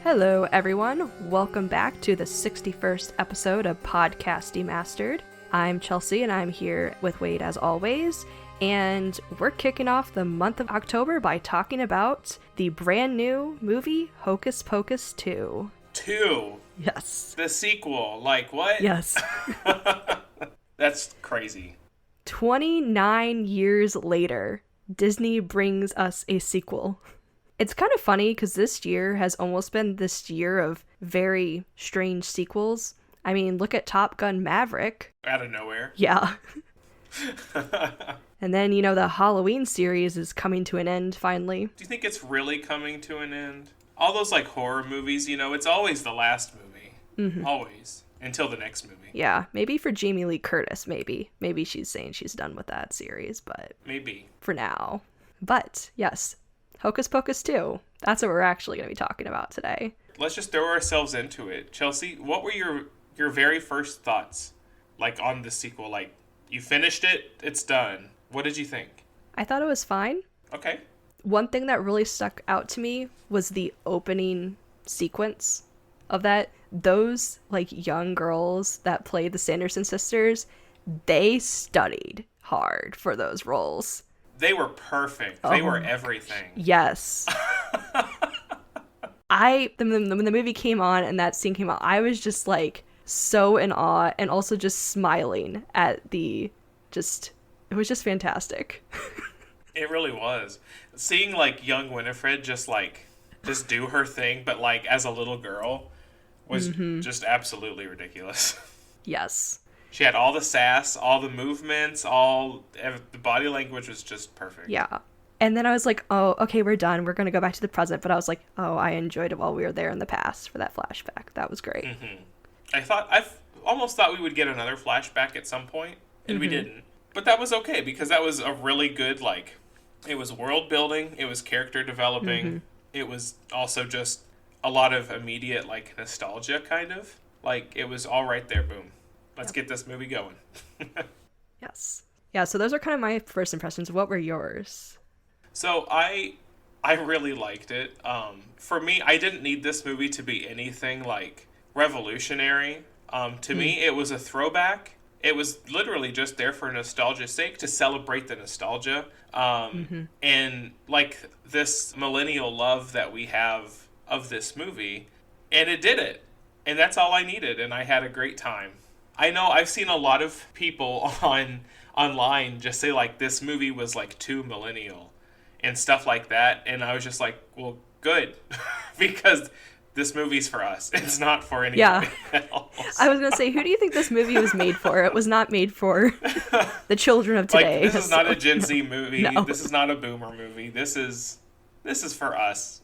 Hello, everyone. Welcome back to the 61st episode of Podcast Demastered. I'm Chelsea, and I'm here with Wade as always. And we're kicking off the month of October by talking about the brand new movie Hocus Pocus 2. 2? Yes. The sequel. Like, what? Yes. That's crazy. 29 years later, Disney brings us a sequel. It's kind of funny because this year has almost been this year of very strange sequels. I mean, look at Top Gun Maverick. Out of nowhere. Yeah. And then, the Halloween series is coming to an end finally. Do you think it's really coming to an end? All those, horror movies, it's always the last movie. Mm-hmm. Always. Until the next movie. Yeah, maybe for Jamie Lee Curtis, maybe. Maybe she's saying she's done with that series, but... Maybe. For now. But, yes, Hocus Pocus 2. That's what we're actually going to be talking about today. Let's just throw ourselves into it. Chelsea, what were your very first thoughts, on the sequel? You finished it, it's done. What did you think? I thought it was fine. Okay. One thing that really stuck out to me was the opening sequence of that. Those, young girls that played the Sanderson sisters, they studied hard for those roles. They were perfect. They were everything. Yes. When the movie came on and that scene came out, I was just, so in awe and also just smiling at it was just fantastic. It really was. Seeing, young Winifred just do her thing, but, as a little girl was just absolutely ridiculous. Yes. She had all the sass, all the movements, the body language was just perfect. Yeah. And then I was like, oh, okay, we're done. We're going to go back to the present. But I was like, oh, I enjoyed it while we were there in the past for that flashback. That was great. Mm-hmm. I've almost thought we would get another flashback at some point, and we didn't. But that was okay, because that was a really good, it was world building, it was character developing, it was also just a lot of immediate, nostalgia, kind of. It was all right there, boom. Let's get this movie going. Yes. Yeah, so those are kind of my first impressions. What were yours? So I really liked it. For me, I didn't need this movie to be anything, revolutionary. To me, it was a throwback. It was literally just there for nostalgia's sake, to celebrate the nostalgia. And, this millennial love that we have of this movie. And it did it. And that's all I needed, and I had a great time. I know I've seen a lot of people online just say, this movie was, too millennial and stuff like that. And I was just like, well, good. Because this movie's for us. It's not for anybody else. I was going to say, who do you think this movie was made for? It was not made for the children of today. This is not a Gen Z movie. No. This is not a boomer movie. This is for us.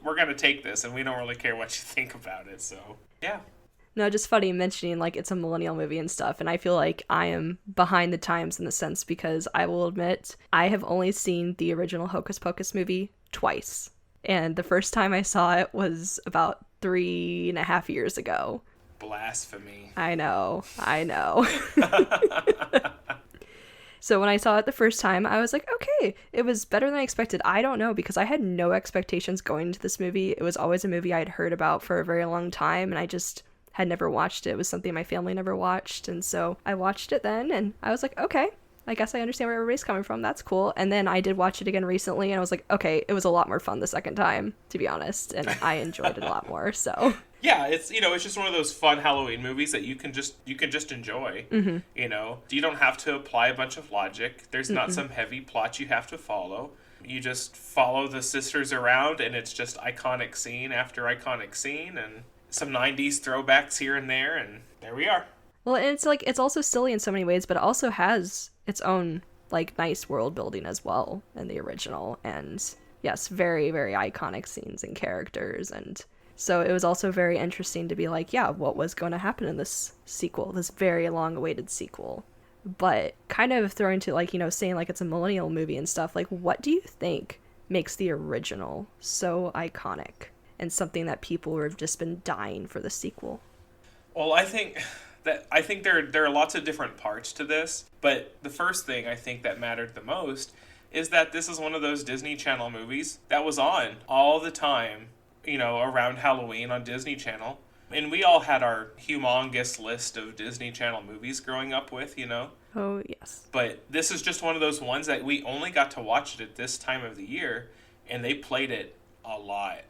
We're going to take this, and we don't really care what you think about it. So, yeah. No, just funny mentioning, it's a millennial movie and stuff. And I feel like I am behind the times in the sense because I will admit I have only seen the original Hocus Pocus movie twice. And the first time I saw it was about 3.5 years ago. Blasphemy. I know. So when I saw it the first time, I was like, okay, it was better than I expected. I don't know, because I had no expectations going into this movie. It was always a movie I'd heard about for a very long time, and I just had never watched it. It was something my family never watched, and so I watched it then, and I was like, okay, I guess I understand where everybody's coming from. That's cool. And then I did watch it again recently, and I was like, okay, it was a lot more fun the second time, to be honest, and I enjoyed it a lot more, so... Yeah, it's it's just one of those fun Halloween movies that you can just enjoy. You don't have to apply a bunch of logic. There's not some heavy plot you have to follow. You just follow the sisters around, and it's just iconic scene after iconic scene, and some 90s throwbacks here and there, and there we are. Well, and it's also silly in so many ways, but it also has its own nice world building as well in the original, and yes, very, very iconic scenes and characters, and so it was also very interesting to be what was going to happen in this sequel, this very long-awaited sequel. But kind of throwing to, saying, it's a millennial movie and stuff, what do you think makes the original so iconic and something that people have just been dying for the sequel? Well, I think there are lots of different parts to this, but the first thing I think that mattered the most is that this is one of those Disney Channel movies that was on all the time around Halloween on Disney Channel. And we all had our humongous list of Disney Channel movies growing up with. Oh, yes. But this is just one of those ones that we only got to watch it at this time of the year, and they played it a lot.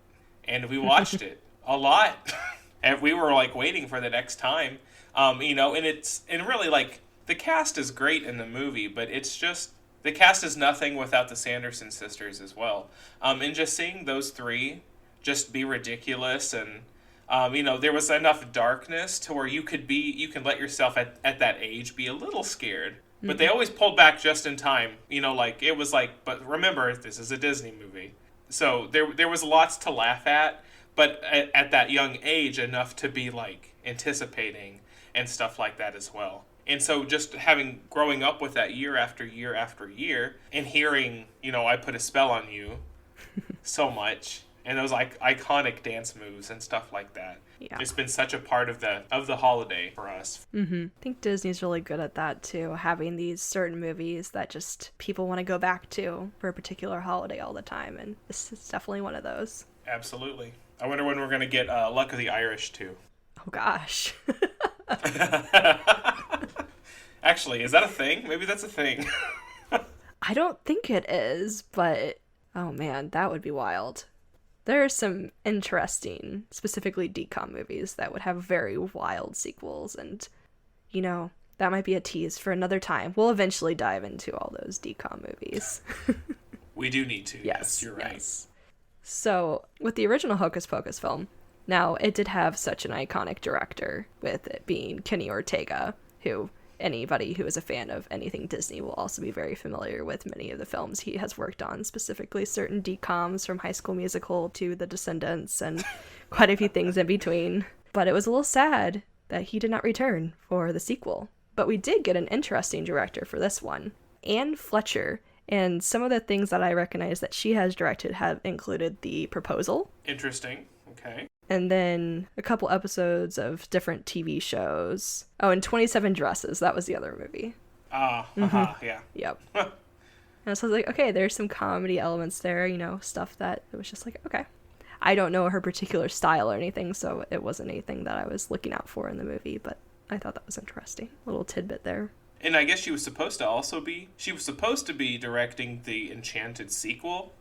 And we watched it a lot. And we were like waiting for the next time. And really like the cast is great in the movie, but it's just the cast is nothing without the Sanderson sisters as well. And just seeing those three just be ridiculous and there was enough darkness to where you can let yourself at that age be a little scared. But they always pulled back just in time. Like it was like, but remember, this is a Disney movie. So there was lots to laugh at, but at that young age, enough to be like anticipating and stuff like that as well. And so just growing up with that year after year after year and hearing, I Put a Spell on You so much. And those iconic dance moves and stuff like that. Yeah. It's been such a part of the holiday for us. I think Disney's really good at that too, having these certain movies that just people want to go back to for a particular holiday all the time, and this is definitely one of those. Absolutely. I wonder when we're going to get Luck of the Irish too. Oh gosh. Actually, is that a thing? Maybe that's a thing. I don't think it is, but oh man, that would be wild. There are some interesting, specifically DCOM movies that would have very wild sequels, and, that might be a tease for another time. We'll eventually dive into all those DCOM movies. We do need to. Yes, you're right. Yes. So, with the original Hocus Pocus film, now, it did have such an iconic director, with it being Kenny Ortega, who anybody who is a fan of anything Disney will also be very familiar with many of the films he has worked on, specifically certain DCOMs from High School Musical to The Descendants and quite a few things in between. But it was a little sad that he did not return for the sequel. But we did get an interesting director for this one, Anne Fletcher, and some of the things that I recognize that she has directed have included The Proposal. Interesting. Okay. And then a couple episodes of different TV shows. Oh, and 27 Dresses. That was the other movie. Yeah. Yep. And so I was like, okay, there's some comedy elements there, stuff that it was just like, okay. I don't know her particular style or anything, so it wasn't anything that I was looking out for in the movie, but I thought that was interesting. A little tidbit there. And I guess she was supposed to be directing the Enchanted sequel.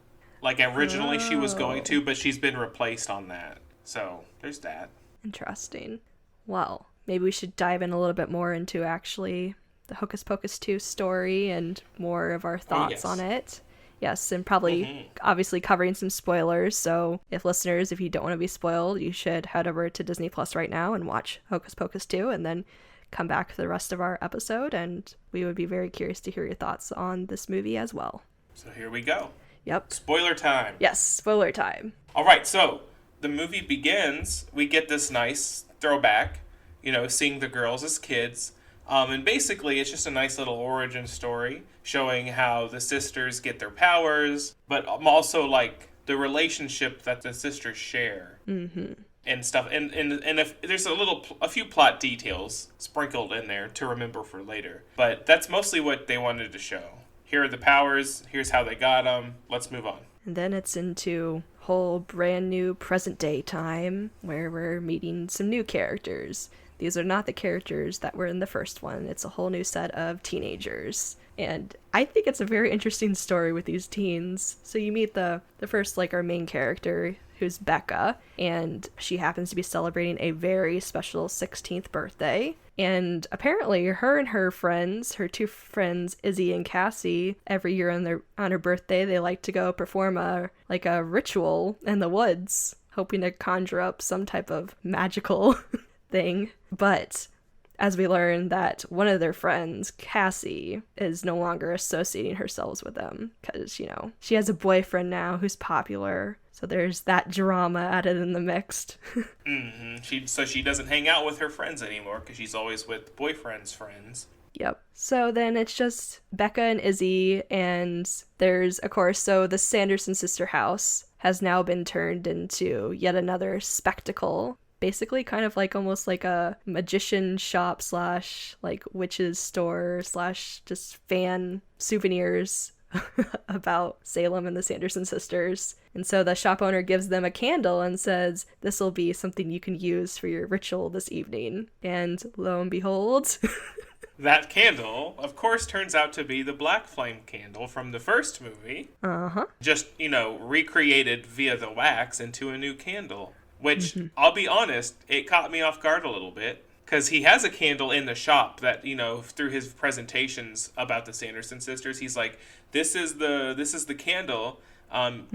Like originally she was going to, but she's been replaced on that. So, there's that. Interesting. Well, maybe we should dive in a little bit more into actually the Hocus Pocus 2 story and more of our thoughts on it. Yes, and probably obviously covering some spoilers. So, if you don't want to be spoiled, you should head over to Disney Plus right now and watch Hocus Pocus 2 and then come back for the rest of our episode. And we would be very curious to hear your thoughts on this movie as well. So, here we go. Yep. Spoiler time. Yes, spoiler time. All right, so the movie begins, we get this nice throwback, seeing the girls as kids. And basically, it's just a nice little origin story showing how the sisters get their powers, but also, like, the relationship that the sisters share. Mm-hmm. And stuff. And if there's a few plot details sprinkled in there to remember for later. But that's mostly what they wanted to show. Here are the powers, here's how they got them, let's move on. And then it's into whole brand new present day time where we're meeting some new characters. These are not the characters that were in the first one. It's a whole new set of teenagers. And I think it's a very interesting story with these teens. So you meet the first, our main character, who's Becca, and she happens to be celebrating a very special 16th birthday. And apparently her and her friends, her two friends, Izzy and Cassie, every year on her birthday, they like to go perform a ritual in the woods, hoping to conjure up some type of magical thing. But as we learn that one of their friends, Cassie, is no longer associating herself with them because, she has a boyfriend now who's popular. So there's that drama added in the mix. Mm-hmm. So she doesn't hang out with her friends anymore because she's always with boyfriend's friends. Yep. So then it's just Becca and Izzy, and there's, of course, so the Sanderson sister house has now been turned into yet another spectacle. Basically kind of almost like a magician shop / witches store / just fan souvenirs about Salem and the Sanderson sisters. And so the shop owner gives them a candle and says, "This will be something you can use for your ritual this evening." And lo and behold, That candle, of course, turns out to be the black flame candle from the first movie. uh-huh. Just, recreated via the wax into a new candle. Which, I'll be honest, it caught me off guard a little bit. Because he has a candle in the shop that, through his presentations about the Sanderson sisters, he's like, this is the candle.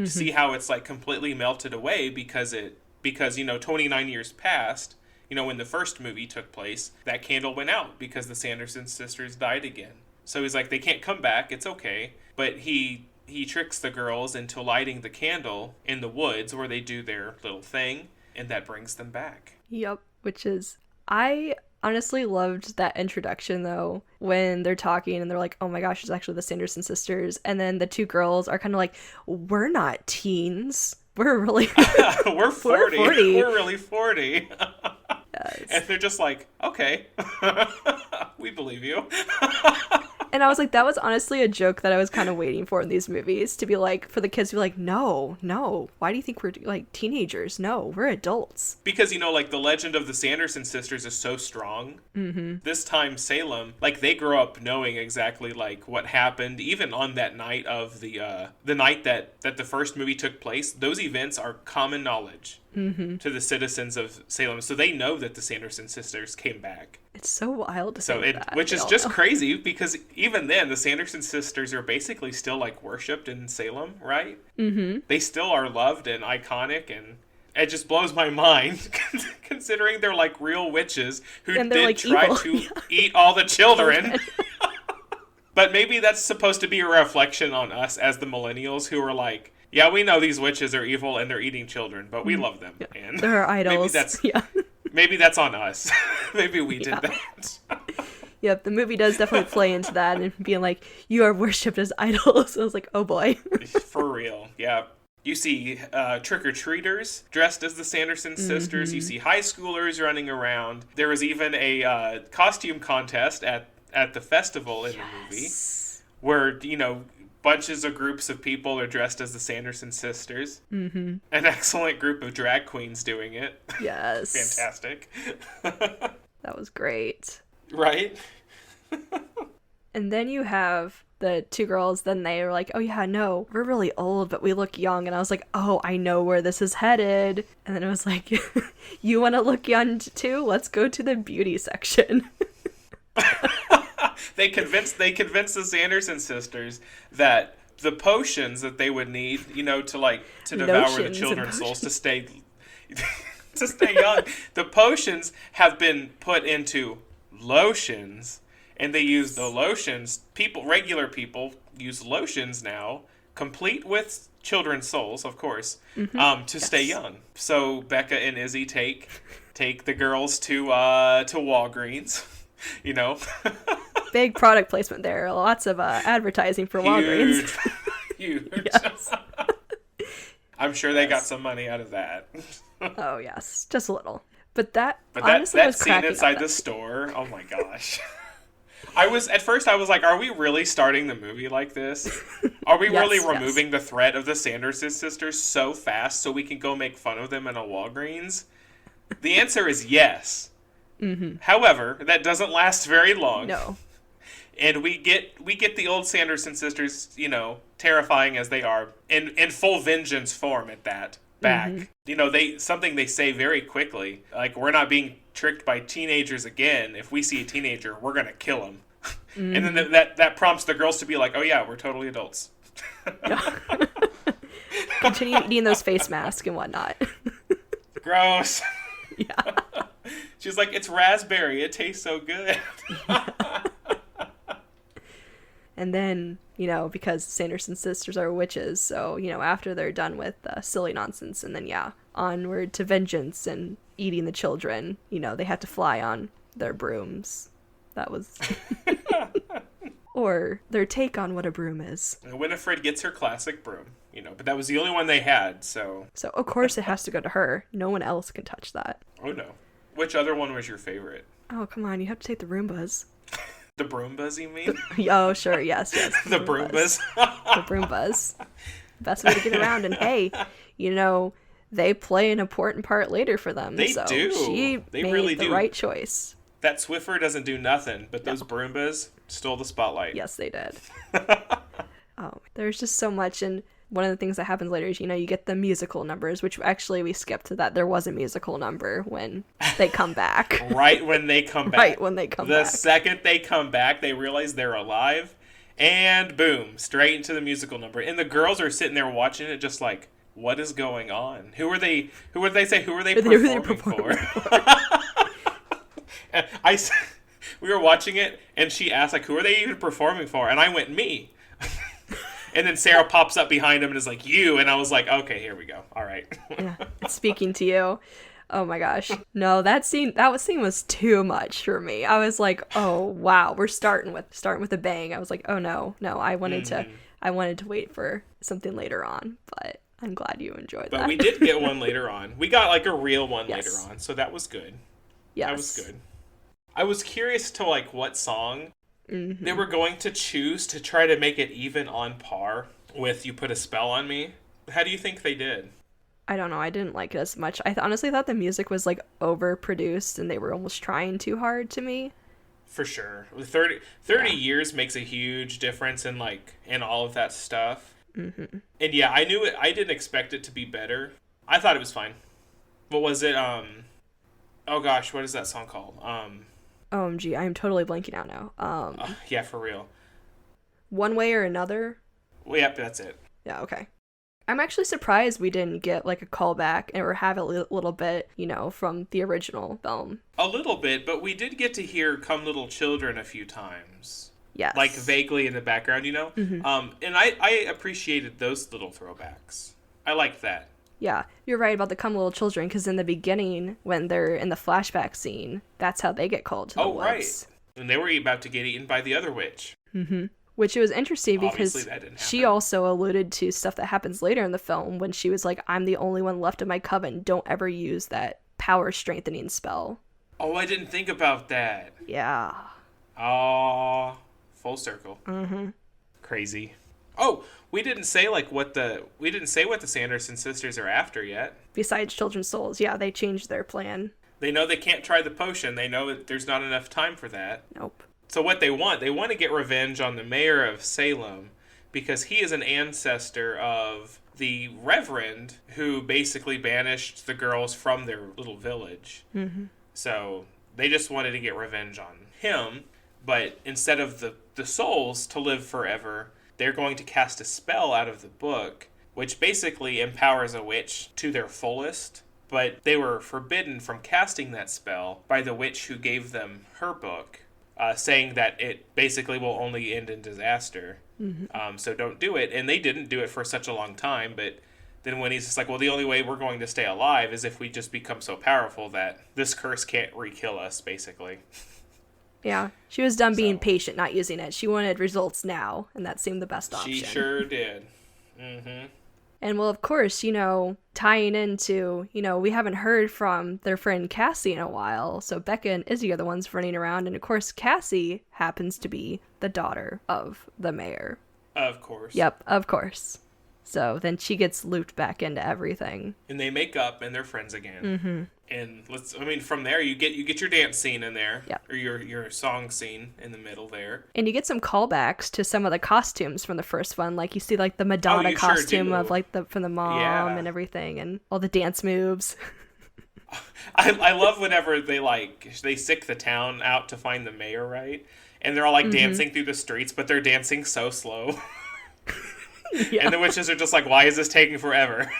See how it's like completely melted away because 29 years passed, when the first movie took place, that candle went out because the Sanderson sisters died again. So he's like, they can't come back, it's okay. But he tricks the girls into lighting the candle in the woods where they do their little thing, and that brings them back. Yep, which is... I honestly loved that introduction, though, when they're talking and they're like, oh my gosh, it's actually the Sanderson sisters. And then the two girls are kind of like, we're not teens. We're really... we're 40. We're really 40. Yes. And they're just like, okay, we believe you. And I was like, that was honestly a joke that I was kind of waiting for in these movies, to be like, for the kids to be like, no, why do you think we're like teenagers? No, we're adults. Because, the legend of the Sanderson sisters is so strong. Mm-hmm. This time, Salem, they grow up knowing exactly, what happened, even on that night of the night that the first movie took place. Those events are common knowledge. Mm-hmm. To the citizens of Salem, so they know that the Sanderson sisters came back. It's so wild to think that. Which is just crazy, because even then, the Sanderson sisters are basically still worshipped in Salem, right? Mm-hmm. They still are loved and iconic, and it just blows my mind considering they're real witches who did try evil. To eat all the children. But maybe that's supposed to be a reflection on us as the millennials who are like, yeah, we know these witches are evil and they're eating children, but we love them. Yeah. And they're our idols. Maybe that's on us. Maybe we did that. Yep, the movie does definitely play into that and being like, you are worshipped as idols. I was like, oh boy. For real, yeah. You see trick-or-treaters dressed as the Sanderson sisters. Mm-hmm. You see high schoolers running around. There was even a costume contest at the festival in the movie where, bunches of groups of people are dressed as the Sanderson sisters. Mm-hmm. An excellent group of drag queens doing it. Yes. Fantastic. That was great. Right? And then you have the two girls, then they were like, oh yeah, no, we're really old, but we look young. And I was like, oh, I know where this is headed. And then it was like, you want to look young too? Let's go to the beauty section. They convinced the Sanderson sisters that the potions that they would need, to devour the children's souls to stay young. The potions have been put into lotions, and they use the lotions. Regular people use lotions now, complete with children's souls, of course, to stay young. So Becca and Izzy take the girls to Walgreens. Big product placement there. Lots of advertising for Walgreens. Huge. Yes. I'm sure they got some money out of that. Oh yes, just a little. But that scene inside the store. Oh my gosh. At first I was like, are we really starting the movie like this? Are we really removing the threat of the Sanderson sisters so fast so we can go make fun of them in a Walgreens? The answer is yes. Mm-hmm. However, that doesn't last very long. No. And we get the old Sanderson sisters, terrifying as they are, in full vengeance form at that, back. Mm-hmm. Something they say very quickly, like, we're not being tricked by teenagers again. If we see a teenager, we're going to kill him. Mm-hmm. And then that prompts the girls to be like, oh yeah, we're totally adults. Continue eating those face masks and whatnot. Gross. Yeah. She's like, it's raspberry. It tastes so good. And then, because Sanderson sisters are witches, so, after they're done with silly nonsense, and then, onward to vengeance and eating the children, they had to fly on their brooms. That was... Or their take on what a broom is. Winifred gets her classic broom, but that was the only one they had, so... So, of course, it has to go to her. No one else can touch that. Oh, no. Which other one was your favorite? Oh, come on. You have to take the Roombas. The Broombas, you mean? Oh, sure, yes, yes. The Broombas. The Broombas. Best way to get around. And hey, they play an important part later for them. They so do. She They made really the do. right choice. That Swiffer doesn't do nothing, but those Broombas stole the spotlight. Yes, they did. Oh, there's just so much. And one of the things that happens later is, you get the musical numbers, which actually we skipped to that. There was a musical number when they come back. Right when they come back. Right when they come back. The second they come back, they realize they're alive. And boom, straight into the musical number. And the girls are sitting there watching it just like, what is going on? Who are they performing for? And we were watching it, and she asked, like, who are they even performing for? And I went, me. And then Sarah pops up behind him and is like, you. And I was like, okay, here we go. All right. Yeah, it's speaking to you. Oh my gosh. No, that scene was too much for me. I was like, oh wow, we're starting with a bang. I was like, oh no, I wanted to wait for something later on, but I'm glad you enjoyed that. But we did get one later on. We got like a real one later Yes. on, so that was good. Yes. That was good. I was curious to like what song they were going to choose to try to make it even on par with You Put a Spell on Me. How do you think they did? I don't know. I didn't like it as much. I honestly thought the music was like overproduced and they were almost trying too hard to me. For sure. 30 years makes a huge difference in all of that stuff. Mm-hmm. And yeah, I knew it. I didn't expect it to be better. I thought it was fine. What was it? Oh gosh, what is that song called? OMG, I'm totally blanking out now. Yeah, for real. One Way or Another? Well, yep, that's it. Yeah, okay. I'm actually surprised we didn't get like a callback or have a little bit, from the original film. A little bit, but we did get to hear Come Little Children a few times. Yes. Like vaguely in the background, Mm-hmm. And I appreciated those little throwbacks. I liked that. Yeah, you're right about the Come Little Children, because in the beginning, when they're in the flashback scene, that's how they get called to the woods. Right. And they were about to get eaten by the other witch. Mm-hmm. Which was interesting because she also alluded to stuff that happens later in the film when she was like, I'm the only one left of my coven. Don't ever use that power strengthening spell. Oh, I didn't think about that. Yeah. Oh, full circle. Mm-hmm. Crazy. Oh, we didn't say what the Sanderson sisters are after yet. Besides Children's Souls, yeah, they changed their plan. They know they can't try the potion. They know that there's not enough time for that. Nope. So what they want to get revenge on the mayor of Salem because he is an ancestor of the Reverend who basically banished the girls from their little village. Mm-hmm. So they just wanted to get revenge on him, but instead of the souls to live forever, they're going to cast a spell out of the book, which basically empowers a witch to their fullest. But they were forbidden from casting that spell by the witch who gave them her book, saying that it basically will only end in disaster. Mm-hmm. So don't do it. And they didn't do it for such a long time. But then when he's just like, well, the only way we're going to stay alive is if we just become so powerful that this curse can't re-kill us, basically. Yeah, she was done being patient, not using it. She wanted results now, and that seemed the best option. She sure did. Mm-hmm. And well, of course, tying into, we haven't heard from their friend Cassie in a while. So Becca and Izzy are the ones running around. And of course, Cassie happens to be the daughter of the mayor. Of course. Yep, of course. So then she gets looped back into everything. And they make up and they're friends again. Mm-hmm. And from there you get your dance scene in there. Yep. Or your song scene in the middle there. And you get some callbacks to some of the costumes from the first one. Like you see like the Madonna costume sure of from the mom and everything and all the dance moves. I love whenever they sick the town out to find the mayor, right? And they're all dancing through the streets, but they're dancing so slow. Yeah. And the witches are just like, why is this taking forever?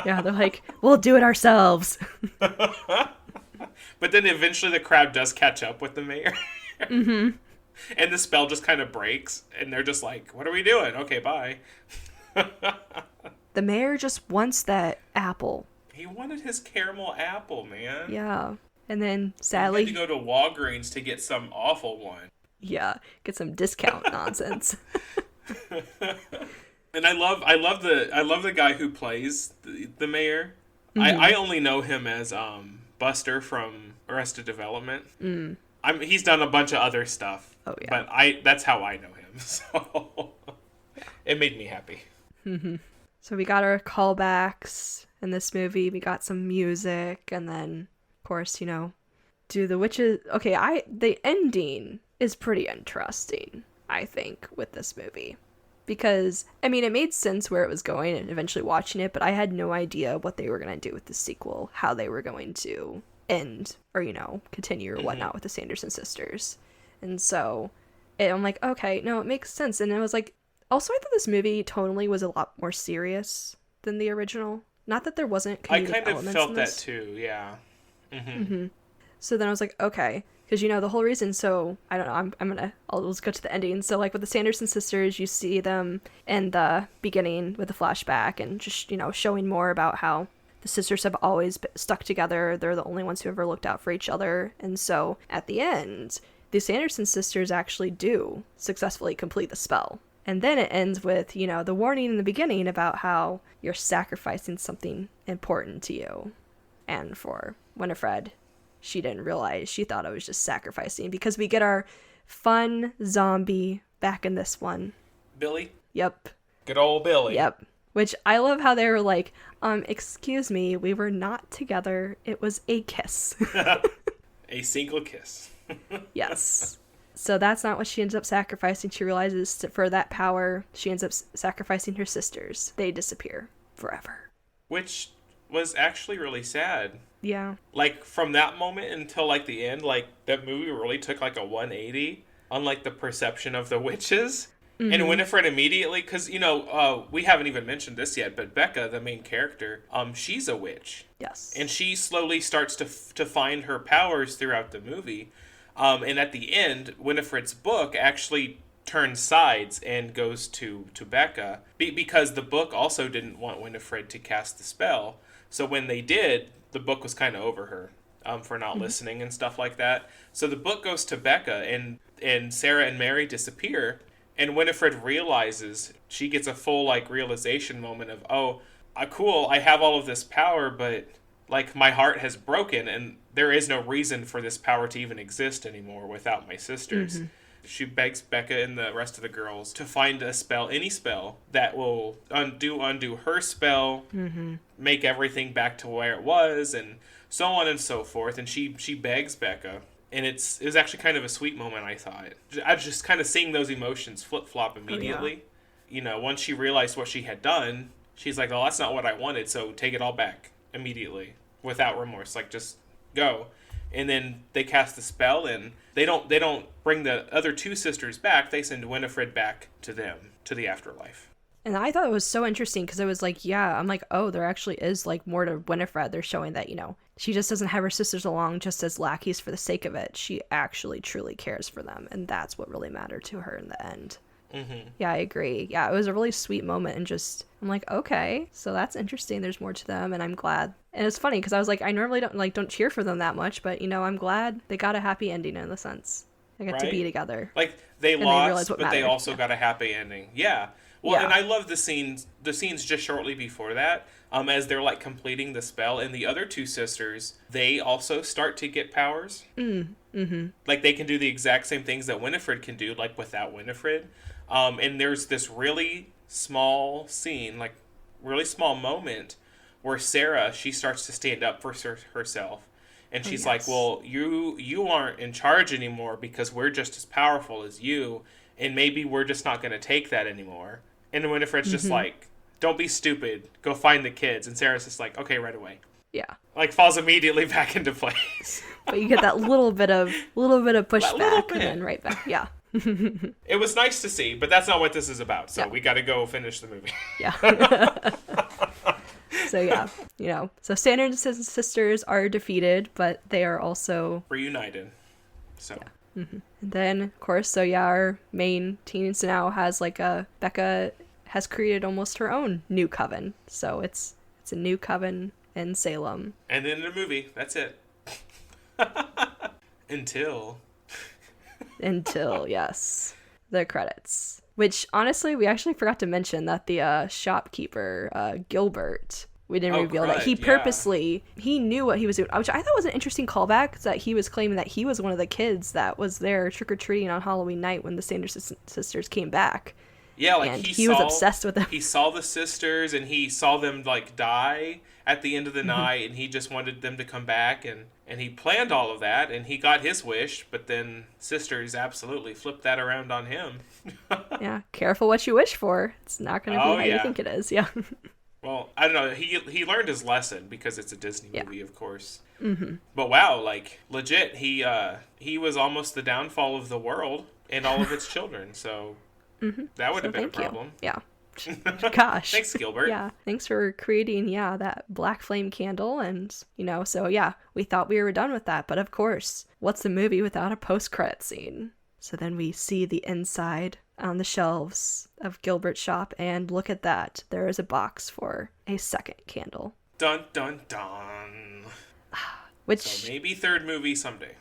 Yeah, they're like, we'll do it ourselves. But then eventually the crowd does catch up with the mayor. Mm-hmm. And the spell just kind of breaks. And they're just like, what are we doing? Okay, bye. The mayor just wants that apple. He wanted his caramel apple, man. Yeah. And then, sadly... He had to go to Walgreens to get some awful one. Yeah, get some discount nonsense. And I love the guy who plays the mayor. Mm-hmm. I only know him as Buster from Arrested Development. He's done a bunch of other stuff. Oh, yeah. But that's how I know him. So it made me happy. So we got our callbacks in this movie. We got some music, and then, of course, do the witches. Okay, the ending is pretty interesting, I think, with this movie. Because, I mean, it made sense where it was going and eventually watching it, but I had no idea what they were going to do with the sequel, how they were going to end or, continue or whatnot with the Sanderson sisters. And so I'm like, okay, no, it makes sense. And it was like, also, I thought this movie tonally was a lot more serious than the original. Not that there wasn't comedic I kind of elements felt in that this. too, yeah. So then I was like, okay, because the whole reason. So I don't know. Let's go to the ending. So like with the Sanderson sisters, you see them in the beginning with the flashback and just showing more about how the sisters have always stuck together. They're the only ones who ever looked out for each other. And so at the end, the Sanderson sisters actually do successfully complete the spell. And then it ends with, the warning in the beginning about how you're sacrificing something important to you. And for Winifred, she didn't realize. She thought it was just sacrificing, because we get our fun zombie back in this one. Billy? Yep. Good old Billy. Yep. Which I love how they were like, excuse me, we were not together. It was a kiss. A single kiss. Yes. So that's not what she ends up sacrificing. She realizes for that power, she ends up sacrificing her sisters. They disappear forever. Which was actually really sad. Yeah. Like, from that moment until, like, the end, like, that movie really took, like, a 180 on, like, the perception of the witches. And Winifred immediately, because, we haven't even mentioned this yet, but Becca, the main character, she's a witch. Yes. And she slowly starts to find her powers throughout the movie. And at the end, Winifred's book actually turns sides and goes to Becca, because the book also didn't want Winifred to cast the spell. So when they did, the book was kind of over her for not listening and stuff like that. So the book goes to Becca, and Sarah and Mary disappear. And Winifred realizes, she gets a full, like, realization moment of, oh, cool, I have all of this power, but, like, my heart has broken, and there is no reason for this power to even exist anymore without my sisters. She begs Becca and the rest of the girls to find a spell, any spell, that will undo her spell, make everything back to where it was, and so on and so forth. And she begs Becca. And it was actually kind of a sweet moment, I thought. I just kind of seeing those emotions flip-flop immediately. Oh, yeah. Once she realized what she had done, she's like, oh, that's not what I wanted, so take it all back immediately, without remorse. Like, just go. And then they cast the spell, and they don't bring the other two sisters back. They send Winifred back to them, to the afterlife. And I thought it was so interesting, because it was like, yeah, I'm like, oh, there actually is like more to Winifred. They're showing that, she just doesn't have her sisters along just as lackeys for the sake of it. She actually truly cares for them. And that's what really mattered to her in the end. Yeah, I agree. Yeah, it was a really sweet moment, and just, I'm like, okay, so that's interesting. There's more to them, and I'm glad. And it's funny, because I was like, I normally don't cheer for them that much, but, I'm glad they got a happy ending in the sense. They got to be together. Like, they lost, but they also got a happy ending. Yeah. Well, and I love the scenes just shortly before that, as they're, like, completing the spell, and the other two sisters, they also start to get powers. Like, they can do the exact same things that Winifred can do, like, without Winifred. And there's this really small scene, like, really small moment, where Sarah, she starts to stand up for herself. And she's like, well, you aren't in charge anymore, because we're just as powerful as you, and maybe we're just not going to take that anymore. And Winifred's just like, don't be stupid, go find the kids. And Sarah's just like, okay, right away. Yeah. Like, falls immediately back into place. But you get that little bit of pushback, and then right back. Yeah. It was nice to see, but that's not what this is about. So we got to go finish the movie. Yeah. So yeah, so Sanderson sisters are defeated, but they are also reunited. So. Yeah. And then, of course, so yeah, our main teens now has Becca has created almost her own new coven. So it's a new coven in Salem. And then the movie, that's it. Until, yes, the credits. Which, honestly, we actually forgot to mention that the shopkeeper, Gilbert, We didn't Oh, reveal that. crud, yeah. He knew what he was doing, which I thought was an interesting callback, that he was claiming that he was one of the kids that was there trick-or-treating on Halloween night when the Sanders sisters came back. Yeah, like And he was obsessed with them. he saw the sisters and he saw them like die at the end of the night, and he just wanted them to come back, and he planned all of that, and he got his wish, but then sisters absolutely flipped that around on him. Yeah, careful what you wish for. It's not going to be how you think it is. Yeah. Well, I don't know. He learned his lesson because it's a Disney Yeah. movie, of course. But wow, like legit, he was almost the downfall of the world and all of its children. So that would have been a problem. Yeah. Gosh. Thanks, Gilbert. Yeah. Thanks for creating, that black flame candle. And, so yeah, we thought we were done with that. But of course, what's a movie without a post-credit scene? So then we see the inside on the shelves of Gilbert's shop, and look at that. There is a box for a second candle. Dun dun dun. So maybe third movie someday.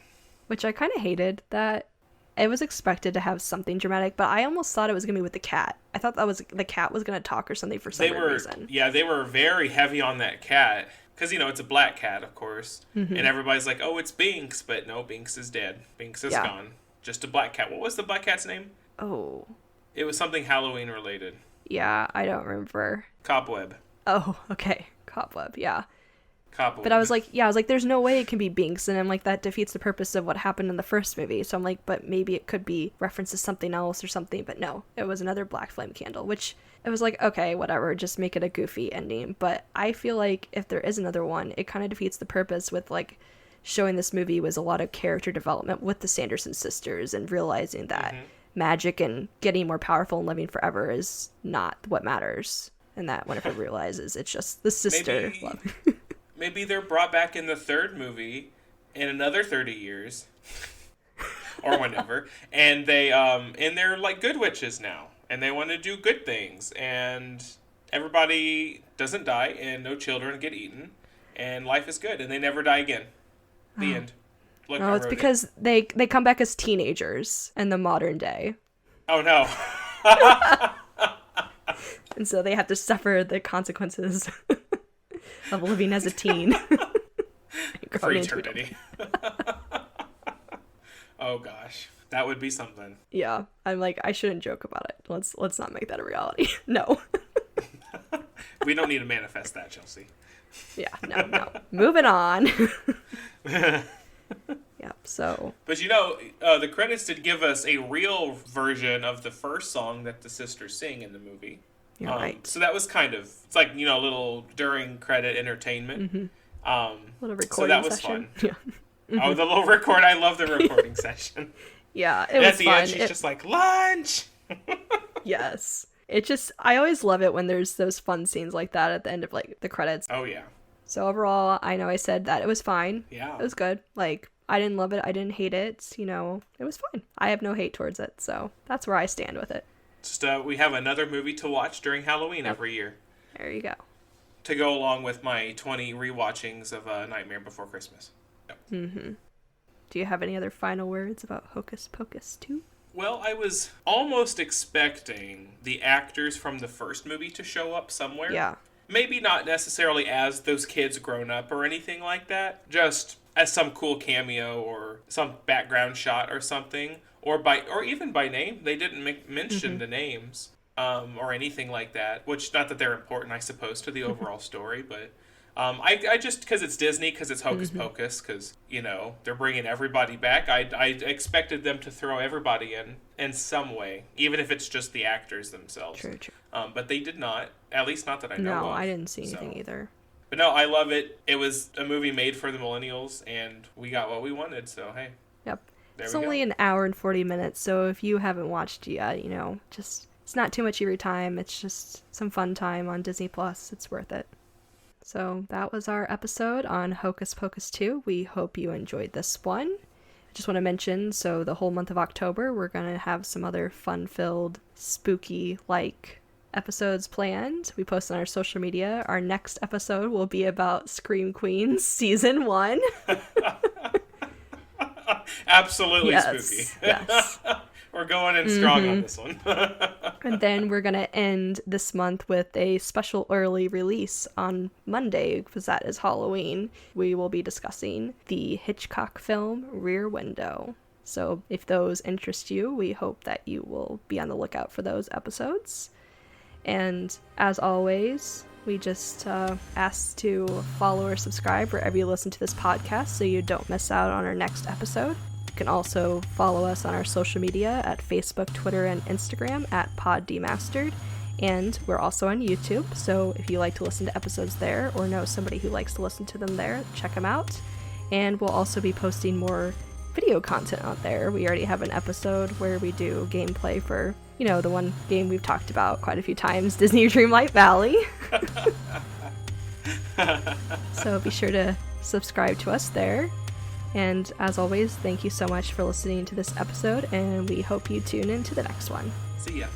Which I kind of hated, that it was expected to have something dramatic, but I almost thought it was going to be with the cat. I thought the cat was going to talk or something for some reason. Yeah, they were very heavy on that cat. Because, it's a black cat, of course. And everybody's like, oh, it's Binks. But no, Binks is dead. Binks is gone. Just a black cat. What was the black cat's name? Oh. It was something Halloween related. Yeah, I don't remember. Cobweb. Oh, okay. Cobweb, yeah. Cobweb. But I was like, there's no way it can be Binks. And I'm like, that defeats the purpose of what happened in the first movie. So I'm like, but maybe it could be references to something else or something. But no, it was another black flame candle, which it was like, okay, whatever, just make it a goofy ending. But I feel like if there is another one, it kind of defeats the purpose with like showing this movie was a lot of character development with the Sanderson sisters and realizing that magic and getting more powerful and living forever is not what matters. And that whenever realizes it's just the sister love. Maybe they're brought back in the third movie in another 30 years or whenever, and they're like good witches now, and they want to do good things, and everybody doesn't die, and no children get eaten, and life is good, and they never die again. The end. Look, No, it's because they come back as teenagers in the modern day. Oh no. And so they have to suffer the consequences of living as a teen. For eternity. Oh gosh. That would be something. Yeah. I'm like, I shouldn't joke about it. Let's not make that a reality. No. We don't need to manifest that, Chelsea. Yeah, no. Moving on. Yep, so. But the credits did give us a real version of the first song that the sisters sing in the movie. You're right. So that was kind of, it's like, a little during credit entertainment. Little recording so that was session. fun. Yeah. Oh, the little record. I love the recording session. Yeah, it And was at the fun. end, she's just like, lunch! Yes. I always love it when there's those fun scenes like that at the end of, like, the credits. Oh, yeah. So overall, I know I said that it was fine. Yeah. It was good. Like, I didn't love it. I didn't hate it. It was fine. I have no hate towards it. So that's where I stand with it. Just we have another movie to watch during Halloween every year. There you go. To go along with my 20 rewatchings of Nightmare Before Christmas. Yep. Do you have any other final words about Hocus Pocus 2? Well, I was almost expecting the actors from the first movie to show up somewhere. Yeah. Maybe not necessarily as those kids grown up or anything like that. Just as some cool cameo or some background shot or something. Or even by name. They didn't mention the names or anything like that. Which, not that they're important, I suppose, to the overall story. But I just, because it's Disney, because it's Hocus Pocus, because, they're bringing everybody back. I expected them to throw everybody in some way. Even if it's just the actors themselves. True. But they did not. At least not that I know of. No, I didn't see anything either. But no, I love it. It was a movie made for the millennials, and we got what we wanted, so hey. Yep. There It's we only go. an hour and 40 minutes, so if you haven't watched yet, just it's not too much of your time. It's just some fun time on Disney Plus. It's worth it. So that was our episode on Hocus Pocus 2. We hope you enjoyed this one. I just want to mention, so the whole month of October, we're going to have some other fun-filled, spooky-like episodes planned. We post on our social media. Our next episode will be about Scream Queens Season 1. Absolutely Yes, spooky. yes. We're going in strong on this one. And then we're going to end this month with a special early release on Monday, because that is Halloween. We will be discussing the Hitchcock film Rear Window. So if those interest you, we hope that you will be on the lookout for those episodes. And as always, we just ask to follow or subscribe wherever you listen to this podcast so you don't miss out on our next episode. You can also follow us on our social media at Facebook, Twitter, and Instagram at PodDemastered. And we're also on YouTube, so if you like to listen to episodes there or know somebody who likes to listen to them there, check them out. And we'll also be posting more video content out there. We already have an episode where we do gameplay for, you know, the one game we've talked about quite a few times, Disney Dreamlight Valley. So be sure to subscribe to us there. And as always, thank you so much for listening to this episode, and we hope you tune in to the next one. See ya.